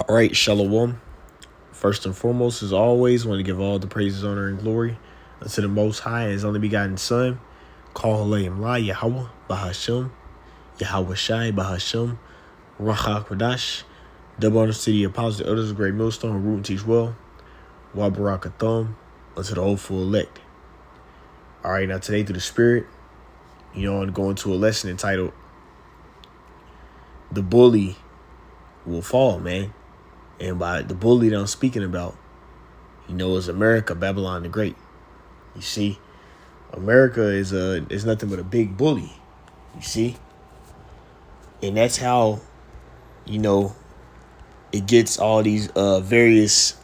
All right, Shalom. First and foremost, as always, want to give all the praises, honor, and glory unto the Most High and His only begotten Son. Call Halayim La Yahweh Bahashem, Yahweh Shai Bahashem, Racha Kodash. Double honors to the apostles, the elders of Great Millstone, who root and teach well. Wa Barakatham, unto the hopeful elect. All right, now today through the Spirit, I'm going to a lesson entitled "The Bully Will Fall," man. And by the bully that I'm speaking about, is America, Babylon the Great. You see, America is nothing but a big bully. You see, and that's how, it gets all these various.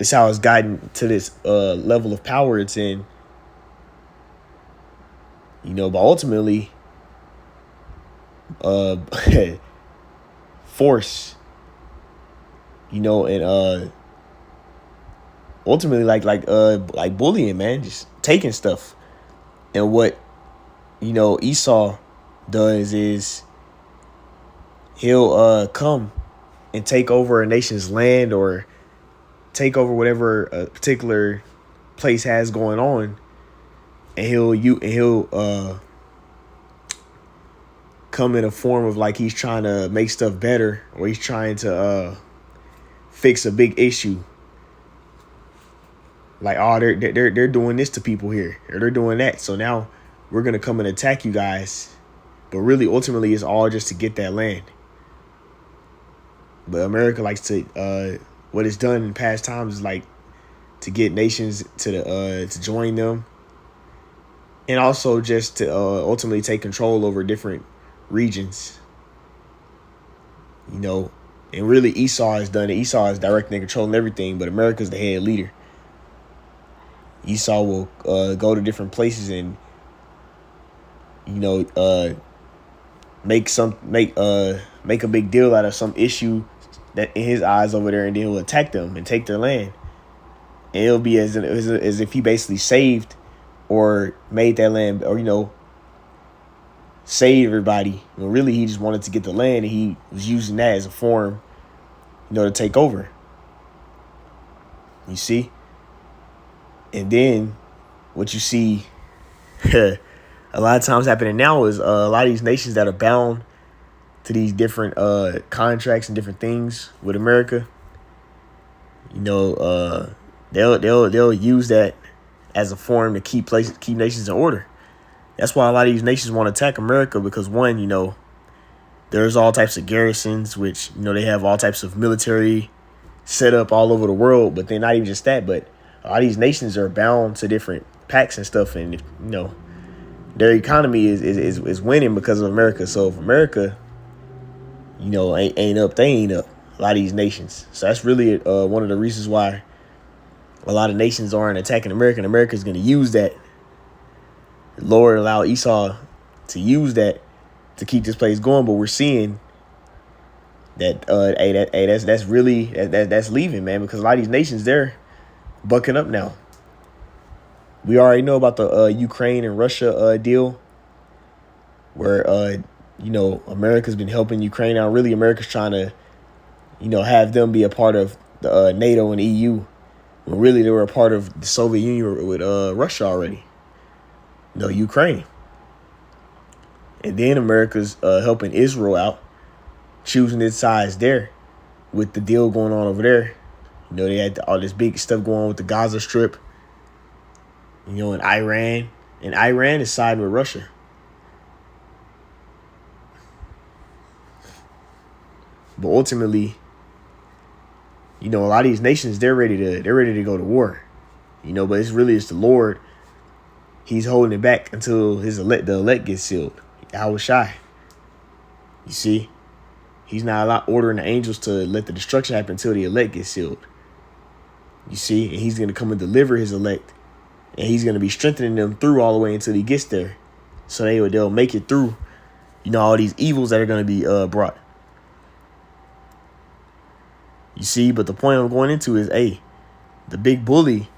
It's how it's gotten to this level of power it's in. But ultimately, force. And ultimately like bullying, man, just taking stuff. And what Esau does is he'll come and take over a nation's land or take over whatever a particular place has going on, and he'll come in a form of like he's trying to make stuff better, or he's trying to fix a big issue. Like, oh, they're doing this to people here, or they're doing that, so now we're gonna come and attack you guys. But really, ultimately, it's all just to get that land. But America likes to what it's done in past times is like to get nations to join them, and also just to ultimately take control over different regions. And really, Esau has done it. Esau is directing and controlling everything, but America's the head leader. Esau will go to different places and make a big deal out of some issue that in his eyes over there, and then he'll attack them and take their land. And it'll be as if he basically saved or made that land, or saved everybody. Really, he just wanted to get the land, and he was using that as a form, to take over. You see? And then what you see a lot of times happening now is a lot of these nations that are bound to these different contracts and different things with America, they'll use that as a form to keep nations in order. That's why a lot of these nations want to attack America, because one, there's all types of garrisons, which, they have all types of military set up all over the world. But then not even just that, but a lot of these nations are bound to different pacts and stuff. And, their economy is winning because of America. So if America, ain't up, they ain't up. A lot of these nations. So that's really one of the reasons why a lot of nations aren't attacking America. And America's going to use that. The Lord allowed Esau to use that to keep this place going, but we're seeing that that's leaving, man, because a lot of these nations, they're bucking up now. We already know about the Ukraine and Russia deal, where America's been helping Ukraine out. Really, America's trying to have them be a part of the NATO and EU, when really they were a part of the Soviet Union with Russia already. Ukraine. And then America's helping Israel out, choosing its sides there with the deal going on over there. They had all this big stuff going on with the Gaza Strip, and Iran. And Iran is siding with Russia. But ultimately, a lot of these nations, they're ready to go to war. But it's the Lord. He's holding it back until the elect gets sealed. Yahweh Shai. You see? He's not ordering the angels to let the destruction happen until the elect gets sealed. You see? And he's going to come and deliver his elect. And he's going to be strengthening them through all the way until he gets there. So they'll make it through, all these evils that are going to be brought. You see? But the point I'm going into is, the big bully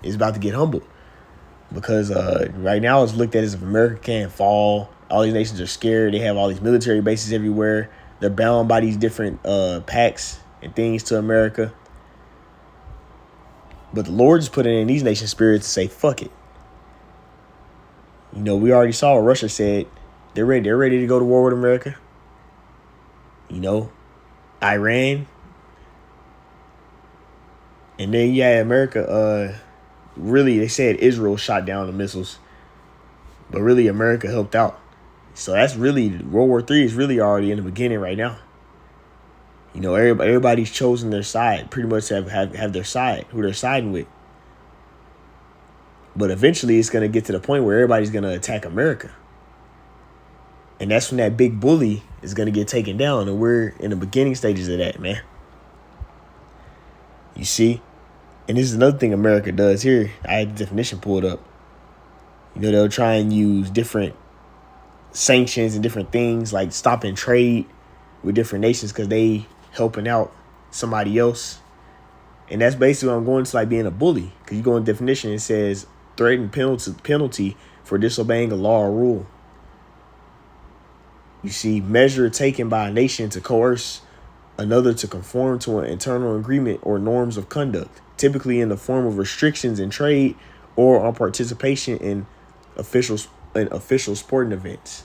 is about to get humbled. Because right now it's looked at as if America can't fall. All these nations are scared. They have all these military bases everywhere. They're bound by these different pacts and things to America. But the Lord is putting in these nation spirits to say, fuck it. You know, we already saw what Russia said. They're ready. They're ready to go to war with America. You know, Iran. And then, yeah, America, really, they said Israel shot down the missiles. But really, America helped out. So that's really, World War III is really already in the beginning right now. You know, everybody's chosen their side. Pretty much have their side, who they're siding with. But eventually, it's going to get to the point where everybody's going to attack America. And that's when that big bully is going to get taken down. And we're in the beginning stages of that, man. You see? And this is another thing America does here. I had the definition pulled up. You know, they'll try and use different sanctions and different things like stopping trade with different nations because they helping out somebody else. And that's basically what I'm going to, like, being a bully. Because you go in definition, it says threatened penalty for disobeying a law or rule. You see, measure taken by a nation to coerce another to conform to an internal agreement or norms of conduct, typically in the form of restrictions in trade or on participation in official sporting events.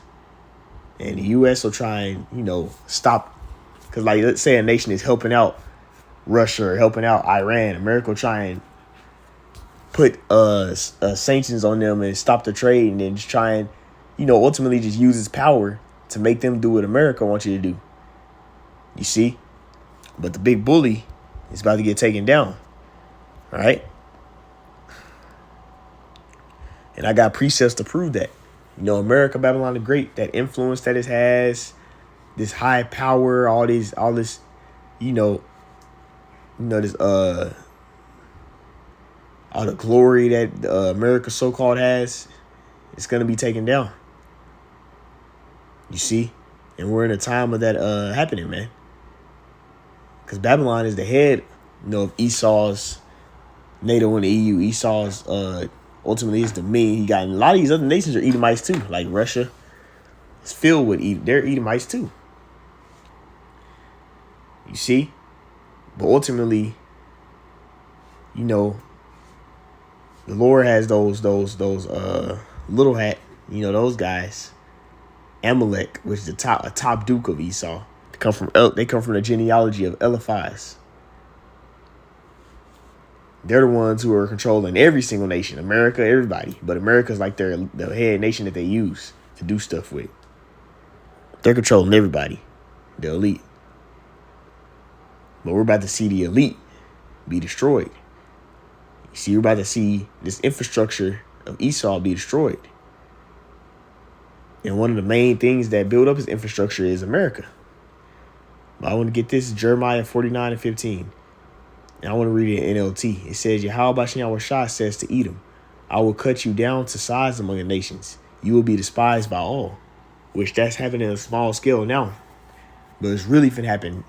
And the U.S. will try and, you know, stop. Because, like, let's say a nation is helping out Russia or helping out Iran. America will try and put sanctions on them and stop the trade, and then just try and, you know, ultimately just use its power to make them do what America wants you to do. You see? But the big bully is about to get taken down. All right? And I got precepts to prove that. You know, America, Babylon the Great, that influence that it has, this high power, all this, this, all the glory that America so-called has, it's going to be taken down. You see? And we're in a time of that happening, man. Because Babylon is the head, you know, of Esau's, NATO and the EU. Esau's, ultimately, is the me. He got a lot of these other nations are Edomites too, like Russia. It's filled with they're Edomites too. You see? But ultimately, you know, the Lord has those little hat, you know, those guys. Amalek, which is a top duke of Esau. They come from the genealogy of Eliphaz. They're the ones who are controlling every single nation, America, everybody. But America's like the head nation that they use to do stuff with. They're controlling everybody, the elite. But we're about to see the elite be destroyed. You see, we're about to see this infrastructure of Esau be destroyed. And one of the main things that build up his infrastructure is America. But I want to get this, Jeremiah 49:15. And I want to read it in NLT. It says, Yahweh Bashem Shah says to Edom, I will cut you down to size among the nations. You will be despised by all. Which that's happening at a small scale now. But it's really finna happen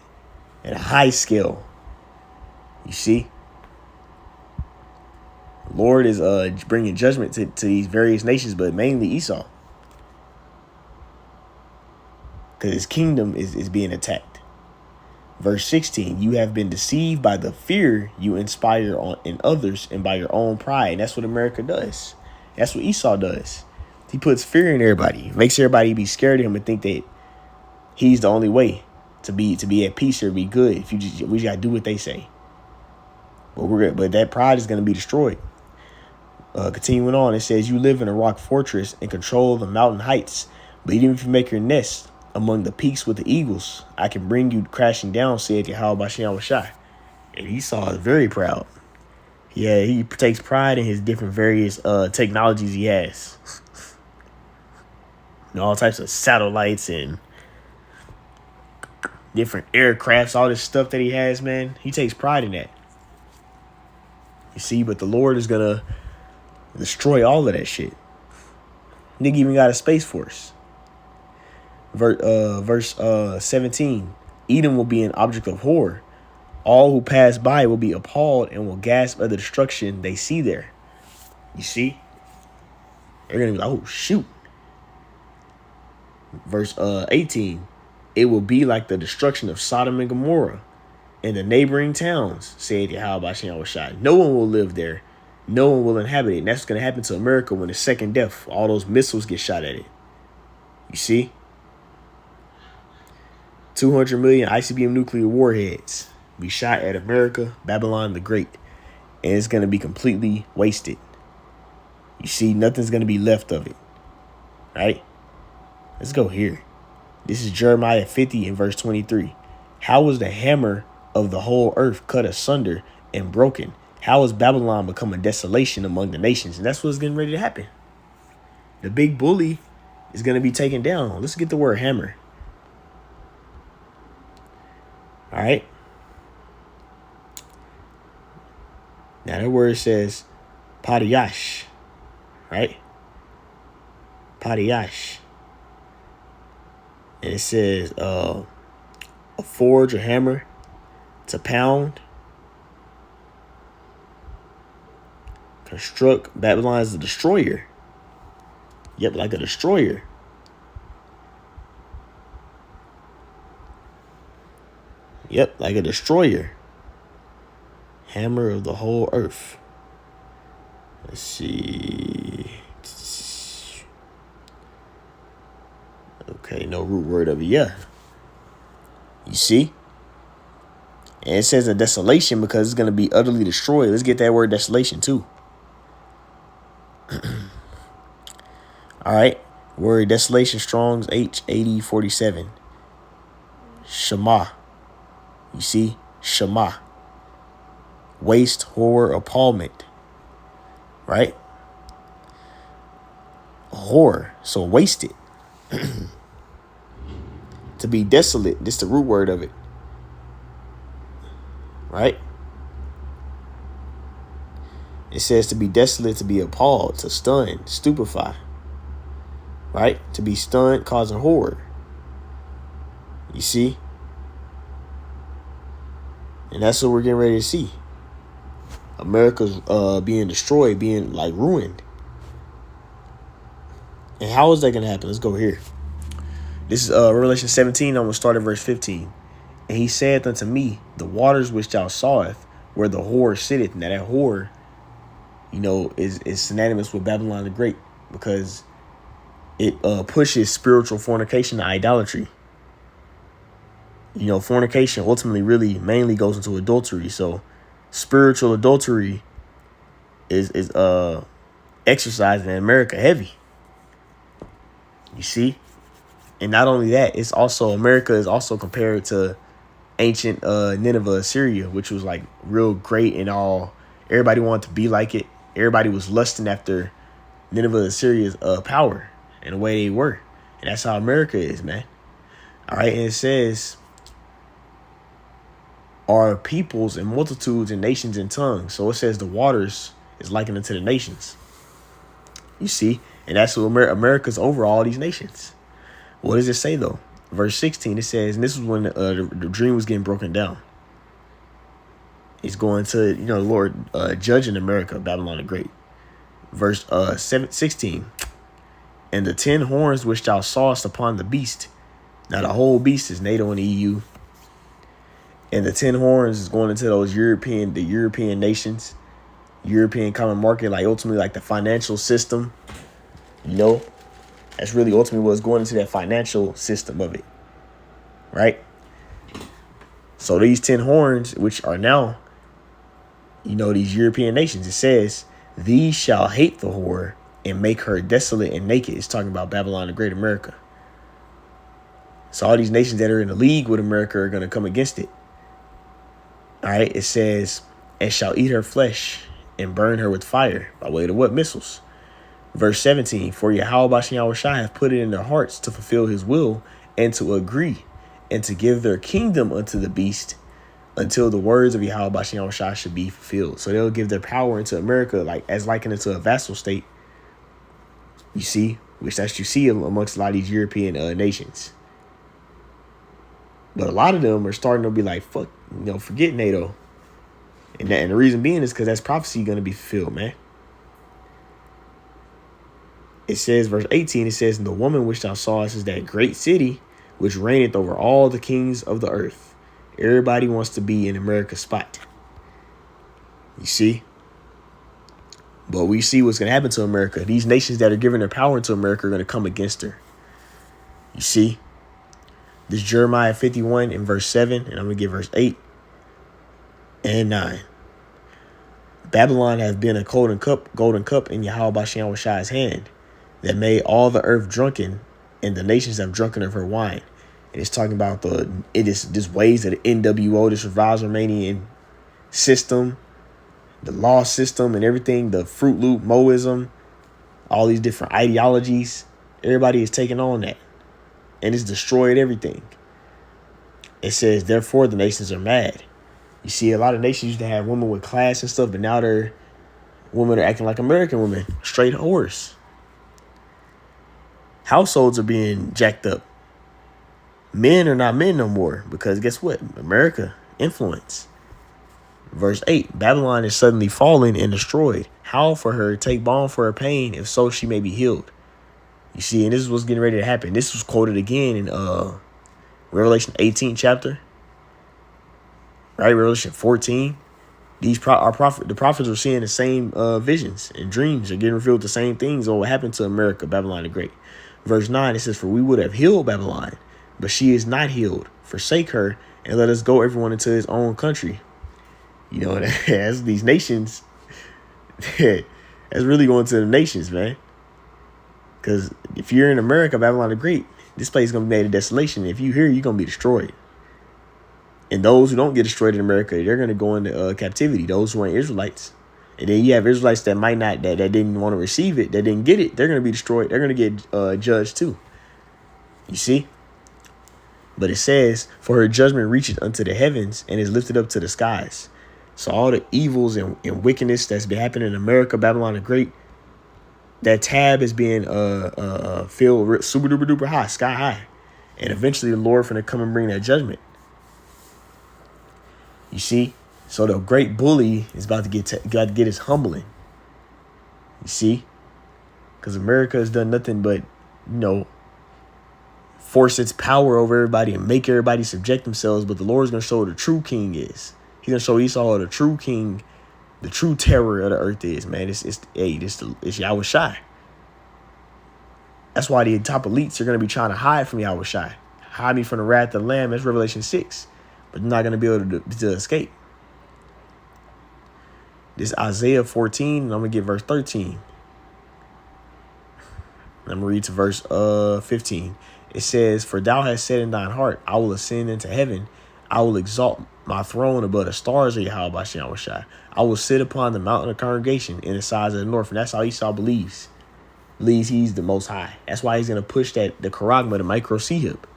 at a high scale. You see? The Lord is bringing judgment to these various nations, but mainly Esau. Because his kingdom is being attacked. Verse 16, you have been deceived by the fear you inspire in others and by your own pride. And that's what America does. That's what Esau does. He puts fear in everybody. Makes everybody be scared of him and think that he's the only way to be at peace or be good. We just gotta do what they say. But that pride is gonna be destroyed. Continuing on, it says, you live in a rock fortress and control the mountain heights. But even if you make your nest among the peaks with the eagles, I can bring you crashing down, said Yahweh Bashem Shai. And Esau is very proud. Yeah, he takes pride in his different various technologies he has. And all types of satellites and different aircrafts, all this stuff that he has, man. He takes pride in that. You see, but the Lord is going to destroy all of that shit. Nigga even got a space force. Verse 17. Edom will be an object of horror. All who pass by will be appalled and will gasp at the destruction they see there. You see? They're going to be like, oh, shoot. Verse 18. It will be like the destruction of Sodom and Gomorrah. and the neighboring towns, said Yahweh Bashem Yahushua. No one will live there. No one will inhabit it. And that's what's going to happen to America when the second death, all those missiles get shot at it. You see? 200 million ICBM nuclear warheads be shot at America, Babylon the Great. And it's going to be completely wasted. You see, nothing's going to be left of it. Right? Let's go here. This is Jeremiah 50 and verse 23. How was the hammer of the whole earth cut asunder and broken? How has Babylon become a desolation among the nations? And that's what's getting ready to happen. The big bully is going to be taken down. Let's get the word hammer. All right. Now that word says padiash. Right? Padiash. And it says a forge or hammer to pound. Construct. Babylon is a destroyer. Yep, like a destroyer. Yep, like a destroyer. Hammer of the whole earth. Let's see. Okay, no root word of it. Yeah. You see? And it says a desolation because it's going to be utterly destroyed. Let's get that word desolation too. All right. Word desolation, Strong's H8047. Shema. You see? Shema. Waste, horror, appallment. Right? Horror. So wasted. To be desolate. This is the root word of it. Right? It says to be desolate, to be appalled, to stun, stupefy. Right? To be stunned, causing horror. You see? And that's what we're getting ready to see. America's being destroyed, being like ruined. And how is that going to happen? Let's go here. This is Revelation 17. I'm going to start at verse 15. And he saith unto me, the waters which thou sawest, where the whore sitteth. Now that whore, you know, is synonymous with Babylon the Great, because it pushes spiritual fornication to idolatry. You know, fornication ultimately really mainly goes into adultery. So spiritual adultery is exercised in America heavy. You see? And not only that, it's also America is also compared to ancient Nineveh, Assyria, which was like real great and all. Everybody wanted to be like it. Everybody was lusting after Nineveh, Assyria's power and the way they were. And that's how America is, man. All right. And it says, are peoples and multitudes and nations and tongues. So it says the waters is likened unto the nations. You see? And that's what America's over all these nations. What does it say, though? Verse 16, it says, and this is when the dream was getting broken down. He's going to, you know, the Lord judging America, Babylon the Great. Verse 16, and the 10 horns which thou sawest upon the beast. Now, the whole beast is NATO and EU. And the 10 horns is going into those European nations, European common market, like ultimately like the financial system. You know, that's really ultimately what's going into that financial system of it. Right? So these 10 horns, which are now, you know, these European nations, it says, these shall hate the whore and make her desolate and naked. It's talking about Babylon the Great, America. So all these nations that are in the league with America are going to come against it. All right. It says, and shall eat her flesh and burn her with fire by way of what? Missiles. Verse 17, for Yahweh Bashem Yahushua hath put it in their hearts to fulfill his will and to agree and to give their kingdom unto the beast until the words of Yahweh Bashem Yahushua should be fulfilled. So they'll give their power into America like as likened to a vassal state. You see, which that's you see amongst a lot of these European nations. But a lot of them are starting to be like, fuck, you know, forget NATO. And the reason being is because that's prophecy going to be fulfilled, man. It says, verse 18, it says, and the woman which thou sawest is that great city which reigneth over all the kings of the earth. Everybody wants to be in America's spot. You see? But we see what's going to happen to America. These nations that are giving their power to America are going to come against her. You see? This Jeremiah 51 in verse 7, and I'm going to get verse 8 and 9. Babylon has been a golden cup in Yahweh Bashem Shai's hand that made all the earth drunken, and the nations have drunken of her wine. And it's talking about this ways that the NWO, this revised Romanian system, the law system and everything, the Fruit Loop, Moism, all these different ideologies. Everybody is taking on that. And it's destroyed everything. It says, therefore, the nations are mad. You see, a lot of nations used to have women with class and stuff, but now women are acting like American women, straight whores. Households are being jacked up. Men are not men no more because guess what? America, influence. Verse 8, Babylon is suddenly fallen and destroyed. Howl for her, take balm for her pain, if so she may be healed. You see, and this is what's getting ready to happen. This was quoted again in Revelation 18 chapter. Right, Revelation 14. The prophets are seeing the same visions and dreams. Are getting revealed the same things on what happened to America, Babylon the Great. Verse 9, it says, for we would have healed Babylon, but she is not healed. Forsake her and let us go everyone into his own country. You know, as these nations, that's really going to the nations, man. Because if you're in America, Babylon the Great, this place is going to be made a desolation. If you're here, you're going to be destroyed. And those who don't get destroyed in America, they're going to go into captivity. Those who ain't Israelites. And then you have Israelites that might not, that didn't want to receive it, that didn't get it. They're going to be destroyed. They're going to get judged too. You see? But it says, for her judgment reaches unto the heavens and is lifted up to the skies. So all the evils and wickedness that's been happening in America, Babylon the Great, that tab is being filled super duper duper high, sky high. And eventually the Lord finna come and bring that judgment. You see? So the great bully is about to get his humbling. You see? Because America has done nothing but, force its power over everybody and make everybody subject themselves. But the Lord's going to show who the true king is. He's going to show Esau the true king, the true terror of the earth is, man. It's Yahweh Shai. That's why the top elites are going to be trying to hide from Yahweh Shai. Hide me from the wrath of the Lamb. That's Revelation 6. But they're not going to be able to escape. This Isaiah 14, and I'm going to get verse 13. I'm going to read to verse 15. It says, for thou hast said in thine heart, I will ascend into heaven. I will exalt my throne above the stars of Yahweh Bashem Shai. I will sit upon the mountain of congregation in the sides of the north. And that's how Esau believes. Believes he's the most high. That's why he's going to push the charagma, the micro C-hip,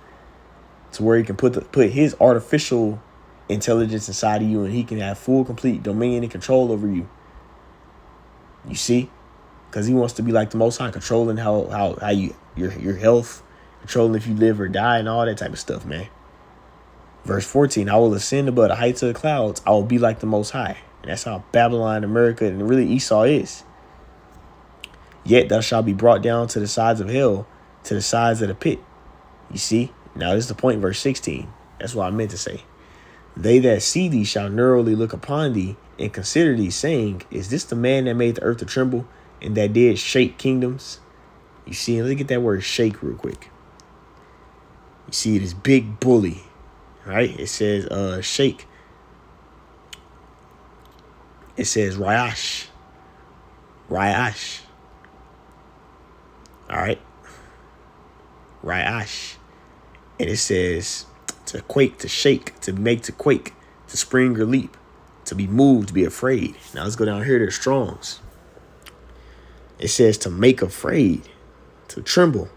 to where he can put his artificial intelligence inside of you, and he can have full, complete dominion and control over you. You see? Because he wants to be like the Most High, controlling how your health, controlling if you live or die, and all that type of stuff, man. Verse 14, I will ascend above the heights of the clouds. I will be like the Most High. And that's how Babylon, America, and really Esau is. Yet thou shalt be brought down to the sides of hell, to the sides of the pit. You see? Now this is the point, verse 16. That's what I meant to say. They that see thee shall narrowly look upon thee and consider thee, saying, is this the man that made the earth to tremble and that did shake kingdoms? You see, let's get that word shake real quick. You see this big bully, right? It says shake. It says Raash. Raash. All right. Raash. And it says to quake, to shake, to make, to quake, to spring or leap, to be moved, to be afraid. Now let's go down here to the Strongs. It says to make afraid, to tremble.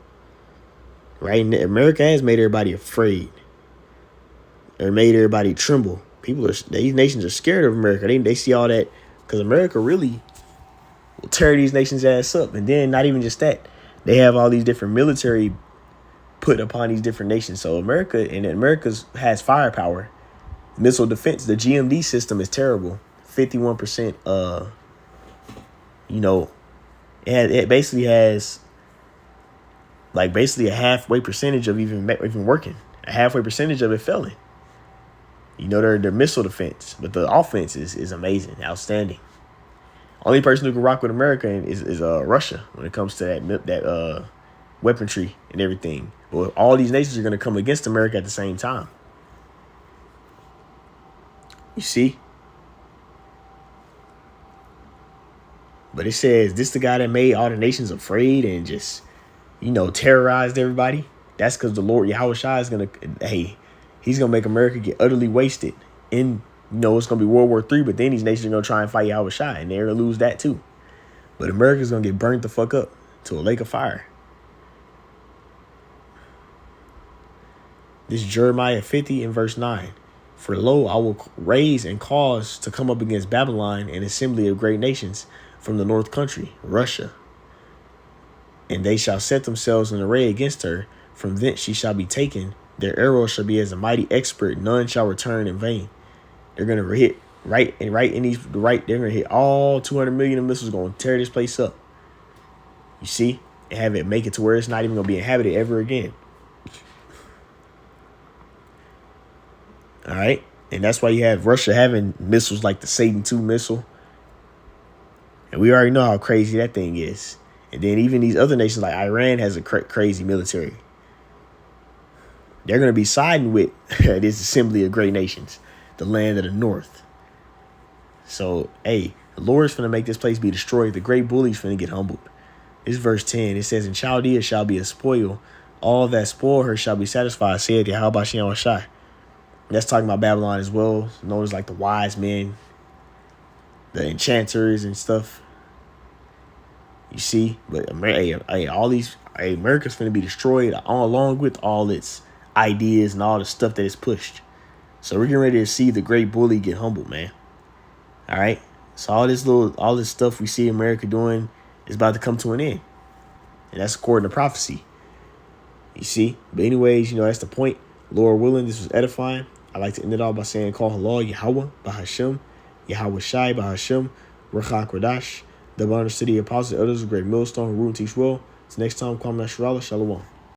Right? And America has made everybody afraid. Or made everybody tremble. These nations are scared of America. They see all that because America really will tear these nations' ass up. And then not even just that. They have all these different military put upon these different nations. So America has firepower, missile defense. The GMD system is terrible. 51%. It basically has basically a halfway percentage of even working. A halfway percentage of it failing. You know, their missile defense, but the offense is amazing, outstanding. Only person who can rock with America is Russia when it comes to that weaponry and everything. But all these nations are going to come against America at the same time. You see? But it says, this the guy that made all the nations afraid and just, terrorized everybody. That's because the Lord Yahushua is going to, he's going to make America get utterly wasted. And, it's going to be World War III, but then these nations are going to try and fight Yahushua, and they're going to lose that too. But America's going to get burnt the fuck up to a lake of fire. This is Jeremiah 50 and verse 9. For lo, I will raise and cause to come up against Babylon an assembly of great nations from the north country, Russia. And they shall set themselves in array against her. From thence she shall be taken. Their arrows shall be as a mighty expert. None shall return in vain. They're going to hit they're going to hit all 200 million of missiles, going to tear this place up. You see? And have it make it to where it's not even going to be inhabited ever again. All right. And that's why you have Russia having missiles like the Satan II missile. And we already know how crazy that thing is. And then even these other nations like Iran has a crazy military. They're going to be siding with this assembly of great nations, the land of the north. So, the Lord's finna make this place be destroyed. The great bully's finna get humbled. This is verse 10. It says, "In Chaldea shall be a spoil. All that spoil her shall be satisfied, said Yahweh Shem Shai." That's talking about Babylon as well, known as like the wise men, the enchanters and stuff. You see, but America's finna be destroyed along with all its ideas and all the stuff that is pushed. So we're getting ready to see the great bully get humbled, man. All right. So all this stuff we see America doing is about to come to an end, and that's according to prophecy. You see, but anyways, that's the point. Lord willing, this was edifying. I like to end it all by saying, "Call halal Yahweh Bahashem, Yahweh Shai Bahashem, Ruach Kodash." The Bonner City Apostles, elders of Great Millstone, who rule and teach well. Till next time, Kwame Nasrallah, Shalom.